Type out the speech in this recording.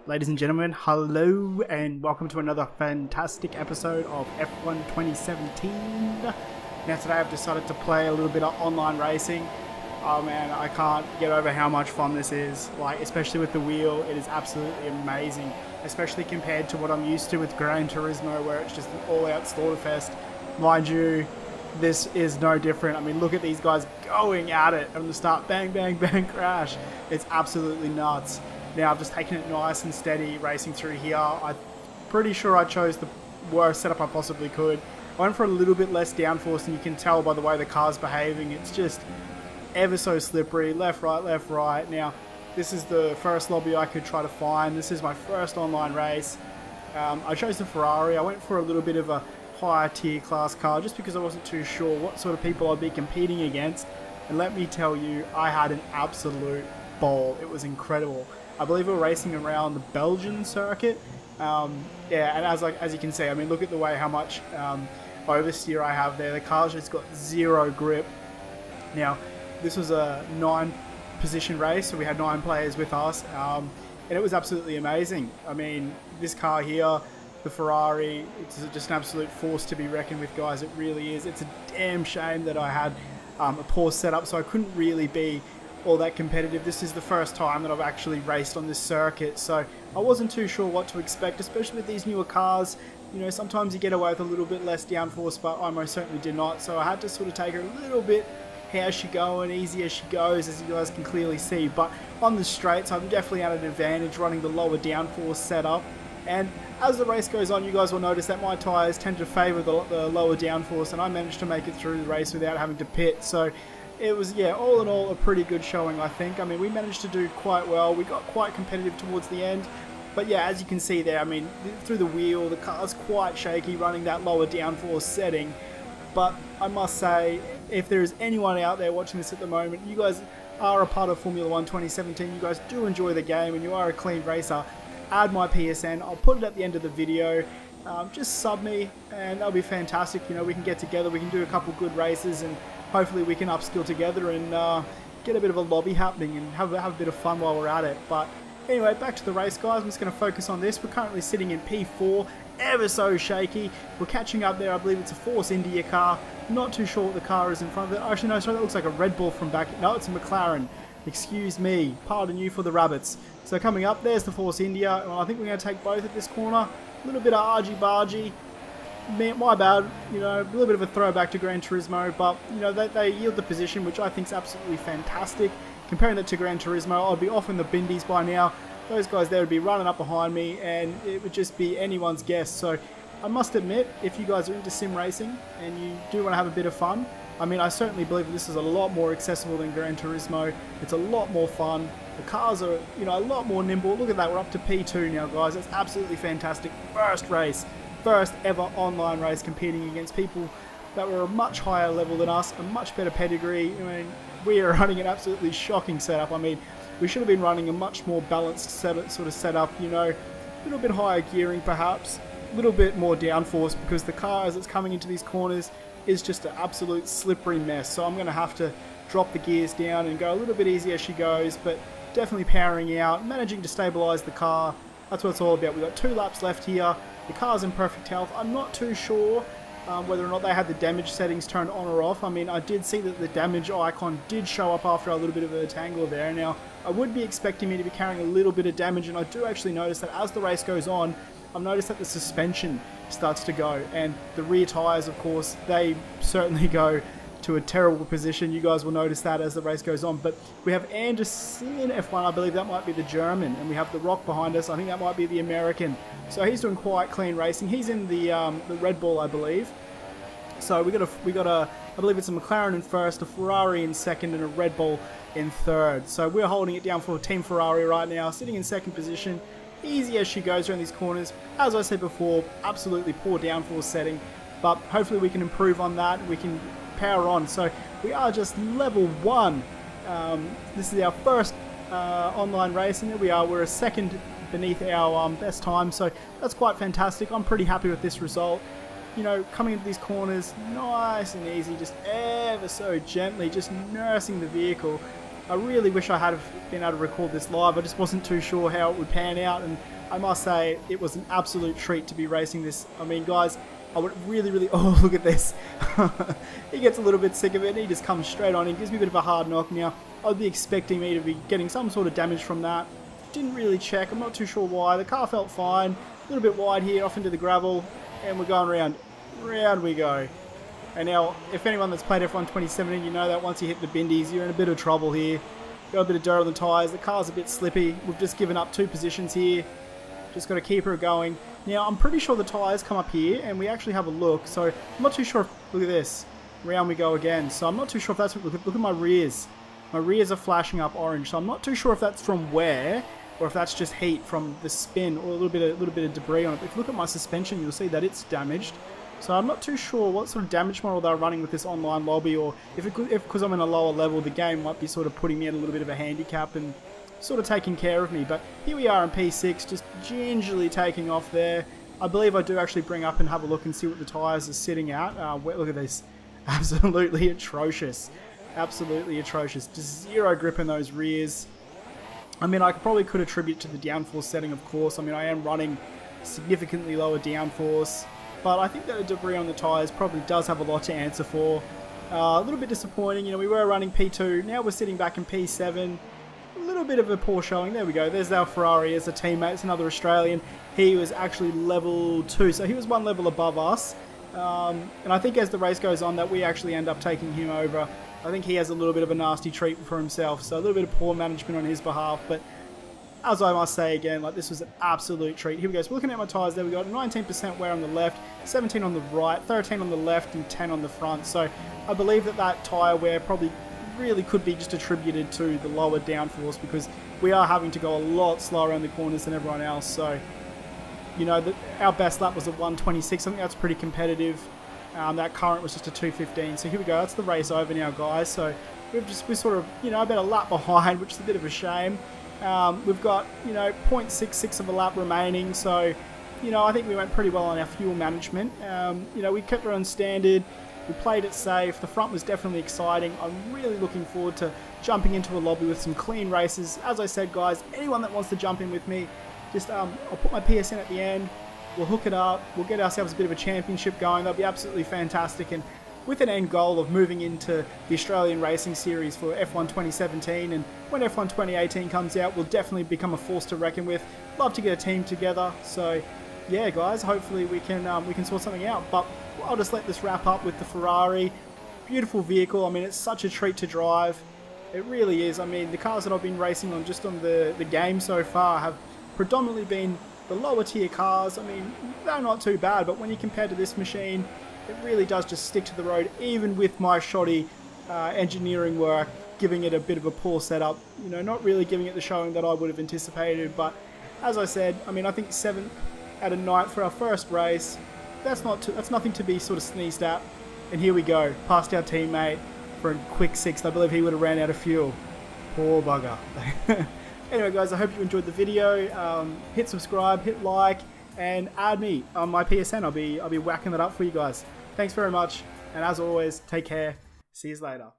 Ladies and gentlemen, hello and welcome to another fantastic episode of F1 2017. Now today I've decided to play a little bit of online racing. Oh man, I can't get over how much fun this is. Like, especially with the wheel, it is absolutely amazing. Especially compared to what I'm used to with Gran Turismo, where it's just an all-out slaughterfest. Mind you, this is no different. I mean, look at these guys going at it from the start. Bang, bang, bang, crash. It's absolutely nuts. Now I've just taken it nice and steady racing through here. I'm pretty sure I chose the worst setup I possibly could. I went for a little bit less downforce, and you can tell by the way the car's behaving. It's just ever so slippery, left, right, left, right. Now, this is the first lobby I could try to find. This is my first online race. I chose the Ferrari. I went for a little bit of a higher tier class car just because I wasn't too sure what sort of people I'd be competing against. And let me tell you, I had an absolute ball. It was incredible. I believe we're racing around the Belgian circuit. Yeah, and as you can see, I mean, look at the way how much oversteer I have there. The car's just got zero grip. Now, this was a 9-position race, so we had 9 players with us, and it was absolutely amazing. I mean, this car here, the Ferrari, it's just an absolute force to be reckoned with, guys. It really is. It's a damn shame that I had a poor setup, so I couldn't really be all that competitive. This is the first time that I've actually raced on this circuit, so I wasn't too sure what to expect, especially with these newer cars. You know, sometimes you get away with a little bit less downforce, but I most certainly did not, so I had to sort of take her a little bit how she going, easy as she goes, as you guys can clearly see. But on the straights, I'm definitely at an advantage running the lower downforce setup. And as the race goes on, you guys will notice that my tyres tend to favour the lower downforce, and I managed to make it through the race without having to pit. So it was, yeah, all in all, a pretty good showing, I think. I mean, we managed to do quite well. We got quite competitive towards the end. But yeah, as you can see there, I mean, through the wheel, the car's quite shaky running that lower downforce setting. But I must say, if there is anyone out there watching this at the moment, you guys are a part of Formula 1 2017, you guys do enjoy the game and you are a clean racer, add my PSN. I'll put it at the end of the video. Just sub me and that'll be fantastic. You know, we can get together, we can do a couple good races, and hopefully we can upskill together and get a bit of a lobby happening and have a bit of fun while we're at it. But anyway, back to the race, guys. I'm just going to focus on this. We're currently sitting in P4, ever so shaky. We're catching up there. I believe it's a Force India car. Not too sure what the car is in front of it. Actually, no, sorry, that looks like a Red Bull from back. No, it's a McLaren. Excuse me. Pardon you for the rabbits. So coming up, there's the Force India. Well, I think we're going to take both at this corner. A little bit of argy-bargy. My bad, you know, a little bit of a throwback to Gran Turismo, but, you know, they yield the position, which I think is absolutely fantastic. Comparing that to Gran Turismo, I'd be off in the Bindies by now. Those guys there would be running up behind me, and it would just be anyone's guess. So I must admit, if you guys are into sim racing and you do want to have a bit of fun, I mean, I certainly believe this is a lot more accessible than Gran Turismo. It's a lot more fun. The cars are, you know, a lot more nimble. Look at that, we're up to P2 now, guys. That's absolutely fantastic. First race. First ever online race competing against people that were a much higher level than us, a much better pedigree. I mean, we are running an absolutely shocking setup. I mean, we should have been running a much more balanced sort of setup, you know, a little bit higher gearing perhaps, a little bit more downforce, because the car as it's coming into these corners is just an absolute slippery mess. So I'm going to have to drop the gears down and go a little bit easier as she goes, but definitely powering out, managing to stabilise the car. That's what it's all about. We've got 2 laps left here. The car's in perfect health. I'm not too sure whether or not they had the damage settings turned on or off. I mean, I did see that the damage icon did show up after a little bit of a tangle there. Now, I would be expecting me to be carrying a little bit of damage, and I do actually notice that as the race goes on, I've noticed that the suspension starts to go, and the rear tyres, of course, they certainly go to a terrible position. You guys will notice that as the race goes on. But we have Anderson F1, I believe that might be the German, and we have the Rock behind us. I think that might be the American. So he's doing quite clean racing. He's in the Red Bull, I believe. So we got a I believe it's a McLaren in first, a Ferrari in second, and a Red Bull in third. So we're holding it down for Team Ferrari right now, sitting in second position. Easy as she goes around these corners. As I said before, absolutely poor downforce setting, but hopefully we can improve on that. We can power on. So we are just level 1. This is our first online racing. There we are. We're a second beneath our best time, so that's quite fantastic. I'm pretty happy with this result. You know, coming into these corners nice and easy, just ever so gently, just nursing the vehicle. I really wish I had been able to record this live. I just wasn't too sure how it would pan out, and I must say it was an absolute treat to be racing this. I mean, guys, I would really, oh, look at this. He gets a little bit sick of it and he just comes straight on. He gives me a bit of a hard knock. Now, I'd be expecting me to be getting some sort of damage from that. Didn't really check. I'm not too sure why. The car felt fine. A little bit wide here, off into the gravel. And we're going round. Round we go. And now, if anyone that's played F1 2017, you know that once you hit the bindies, you're in a bit of trouble here. Got a bit of dirt on the tyres. The car's a bit slippy. We've just given up 2 positions here. Just got to keep her going. Now, I'm pretty sure the tyres come up here, and we actually have a look. So, I'm not too sure if... Look at this. Round we go again. So, I'm not too sure if that's... Look at my rears. My rears are flashing up orange. So, I'm not too sure if that's from where, or if that's just heat from the spin, or a little bit of debris on it. But if you look at my suspension, you'll see that it's damaged. So, I'm not too sure what sort of damage model they're running with this online lobby, or if because I'm in a lower level, the game might be sort of putting me at a little bit of a handicap and sort of taking care of me. But here we are in P6, just gingerly taking off there. I believe I do actually bring up and have a look and see what the tyres are sitting at. Look at this. Absolutely atrocious. Absolutely atrocious. Just zero grip in those rears. I mean, I probably could attribute to the downforce setting, of course. I mean, I am running significantly lower downforce. But I think that the debris on the tyres probably does have a lot to answer for. A little bit disappointing. You know, we were running P2. Now we're sitting back in P7. A little bit of a poor showing. There we go. There's our Ferrari as a teammate. It's another Australian. He was actually level 2, so he was 1 level above us. And I think as the race goes on that we actually end up taking him over. I think he has a little bit of a nasty treat for himself, so a little bit of poor management on his behalf. But as I must say again, like, this was an absolute treat. Here we go. So looking at my tyres, there we got 19% wear on the left, 17 on the right, 13 on the left, and 10 on the front. So I believe that tyre wear probably really could be just attributed to the lower downforce, because we are having to go a lot slower around the corners than everyone else. So, you know, our best lap was a 1:26. I think that's pretty competitive. That current was just a 2:15. So here we go. That's the race over now, guys. So we're sort of, you know, about a lap behind, which is a bit of a shame. We've got, you know, 0.66 of a lap remaining. So, you know, I think we went pretty well on our fuel management. You know, we kept it on standard. We played it safe. The front was definitely exciting. I'm really looking forward to jumping into a lobby with some clean races. As I said, guys, anyone that wants to jump in with me, just I'll put my PSN at the end. We'll hook it up. We'll get ourselves a bit of a championship going. That'll be absolutely fantastic. And with an end goal of moving into the Australian Racing Series for F1 2017. And when F1 2018 comes out, we'll definitely become a force to reckon with. Love to get a team together. So, yeah, guys, hopefully we can sort something out. But I'll just let this wrap up with the Ferrari. Beautiful vehicle. I mean, it's such a treat to drive. It really is. I mean, the cars that I've been racing on just on the game so far have predominantly been the lower tier cars. I mean, they're not too bad, but when you compare to this machine, it really does just stick to the road, even with my shoddy engineering work, giving it a bit of a poor setup. You know, not really giving it the showing that I would have anticipated. But as I said, I mean, I think 7th out of 9th for our first race. That's nothing to be sort of sneezed at. And here we go, past our teammate for a quick 6th. I believe he would have ran out of fuel. Poor bugger. Anyway, guys, I hope you enjoyed the video. Hit subscribe, hit like, and add me on my PSN. I'll be whacking that up for you guys. Thanks very much, and as always, take care. See you later.